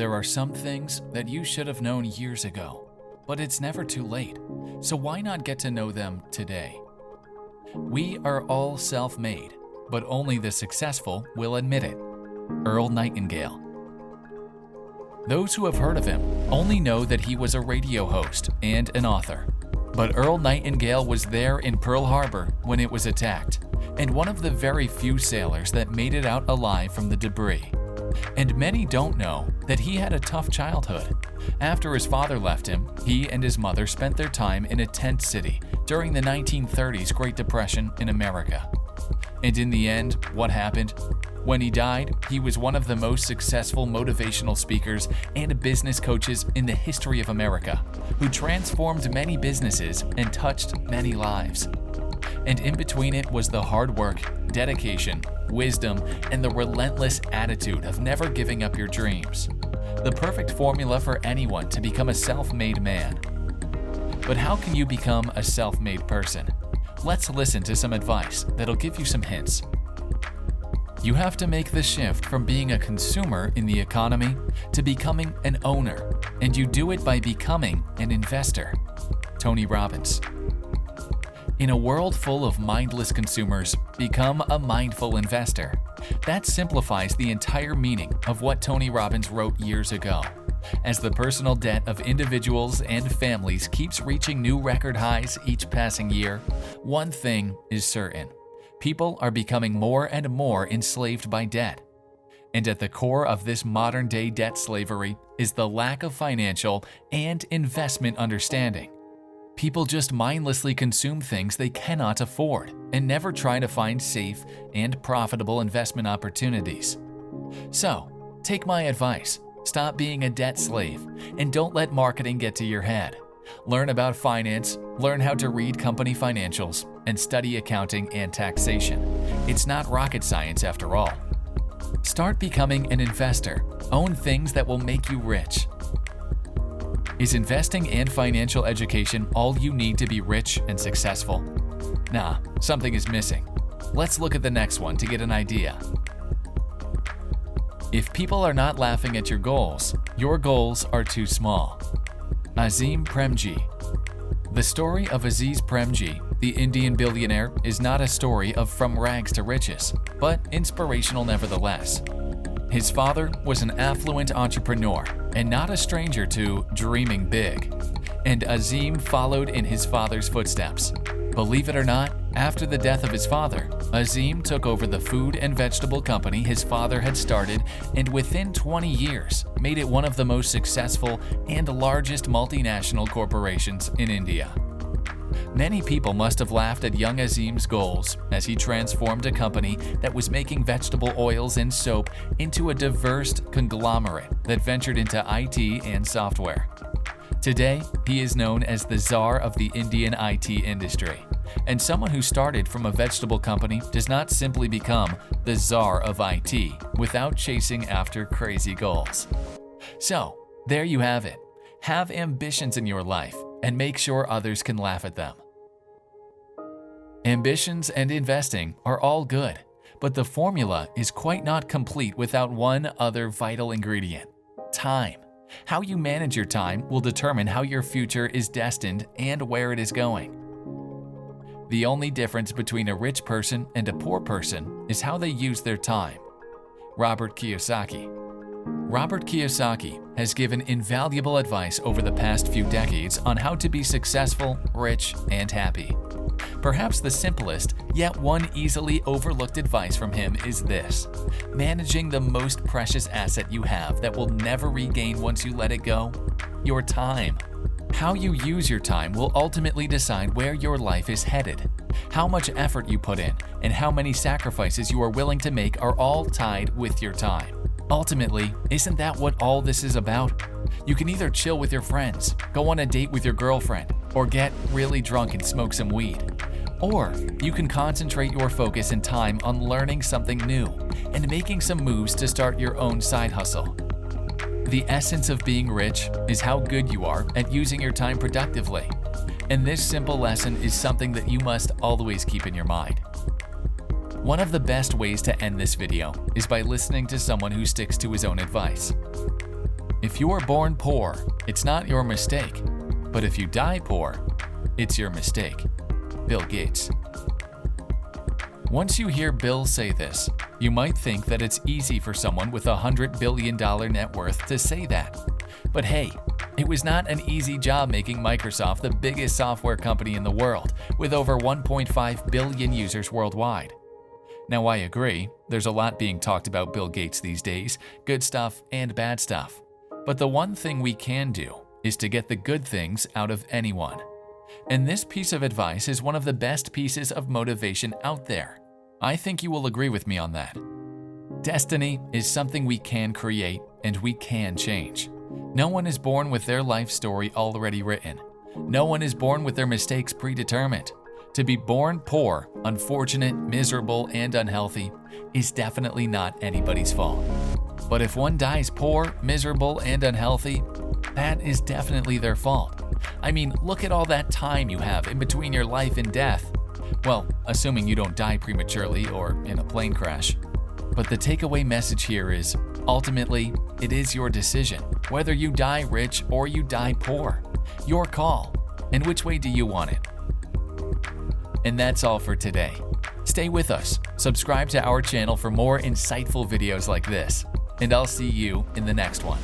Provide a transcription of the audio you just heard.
There are some things that you should have known years ago, but it's never too late, so why not get to know them today? We are all self-made, but only the successful will admit it. Earl Nightingale. Those who have heard of him only know that he was a radio host and an author. But Earl Nightingale was there in Pearl Harbor when it was attacked, and one of the very few sailors that made it out alive from the debris. And many don't know that he had a tough childhood. After his father left him, he and his mother spent their time in a tent city during the 1930s Great Depression in America. And in the end, what happened? When he died, he was one of the most successful motivational speakers and business coaches in the history of America, who transformed many businesses and touched many lives. And in between it was the hard work, dedication, wisdom, and the relentless attitude of never giving up your dreams. The perfect formula for anyone to become a self-made man. But how can you become a self-made person? Let's listen to some advice that'll give you some hints. You have to make the shift from being a consumer in the economy to becoming an owner, and you do it by becoming an investor. Tony Robbins. In a world full of mindless consumers, become a mindful investor. That simplifies the entire meaning of what Tony Robbins wrote years ago. As the personal debt of individuals and families keeps reaching new record highs each passing year, one thing is certain. People are becoming more and more enslaved by debt. And at the core of this modern-day debt slavery is the lack of financial and investment understanding. People just mindlessly consume things they cannot afford and never try to find safe and profitable investment opportunities. So, take my advice. Stop being a debt slave and don't let marketing get to your head. Learn about finance, learn how to read company financials, and study accounting and taxation. It's not rocket science after all. Start becoming an investor. Own things that will make you rich. Is investing and financial education all you need to be rich and successful? Nah, something is missing. Let's look at the next one to get an idea. If people are not laughing at your goals are too small. Azim Premji. The story of Azim Premji, the Indian billionaire, is not a story of from rags to riches, but inspirational nevertheless. His father was an affluent entrepreneur and not a stranger to dreaming big. And Azim followed in his father's footsteps. Believe it or not, after the death of his father, Azim took over the food and vegetable company his father had started and within 20 years made it one of the most successful and largest multinational corporations in India. Many people must have laughed at young Azim's goals as he transformed a company that was making vegetable oils and soap into a diverse conglomerate that ventured into IT and software. Today, he is known as the czar of the Indian IT industry. And someone who started from a vegetable company does not simply become the czar of IT without chasing after crazy goals. So, there you have it. Have ambitions in your life and make sure others can laugh at them. Ambitions and investing are all good, but the formula is quite not complete without one other vital ingredient: time. How you manage your time will determine how your future is destined and where it is going. The only difference between a rich person and a poor person is how they use their time. Robert Kiyosaki. Robert Kiyosaki has given invaluable advice over the past few decades on how to be successful, rich, and happy. Perhaps the simplest, yet one easily overlooked advice from him is this: managing the most precious asset you have that will never regain once you let it go, your time. How you use your time will ultimately decide where your life is headed. How much effort you put in and how many sacrifices you are willing to make are all tied with your time. Ultimately, isn't that what all this is about? You can either chill with your friends, go on a date with your girlfriend, or get really drunk and smoke some weed. Or you can concentrate your focus and time on learning something new and making some moves to start your own side hustle. The essence of being rich is how good you are at using your time productively. And this simple lesson is something that you must always keep in your mind. One of the best ways to end this video is by listening to someone who sticks to his own advice. you were born poor, it's not your mistake. But if you die poor, it's your mistake. Bill Gates. Once you hear Bill say this, you might think that it's easy for someone with $100 billion net worth to say that. But hey, it was not an easy job making Microsoft the biggest software company in the world, with over 1.5 billion users worldwide. Now, I agree, there's a lot being talked about Bill Gates these days, good stuff and bad stuff. But the one thing we can do is to get the good things out of anyone. And this piece of advice is one of the best pieces of motivation out there. I think you will agree with me on that. Destiny is something we can create and we can change. No one is born with their life story already written. No one is born with their mistakes predetermined. To be born poor, unfortunate, miserable, and unhealthy is definitely not anybody's fault. But if one dies poor, miserable, and unhealthy, that is definitely their fault. I mean, look at all that time you have in between your life and death. Well, assuming you don't die prematurely or in a plane crash. But the takeaway message here is, ultimately, it is your decision, whether you die rich or you die poor. Your call. And which way do you want it? And that's all for today. Stay with us, subscribe to our channel for more insightful videos like this, and I'll see you in the next one.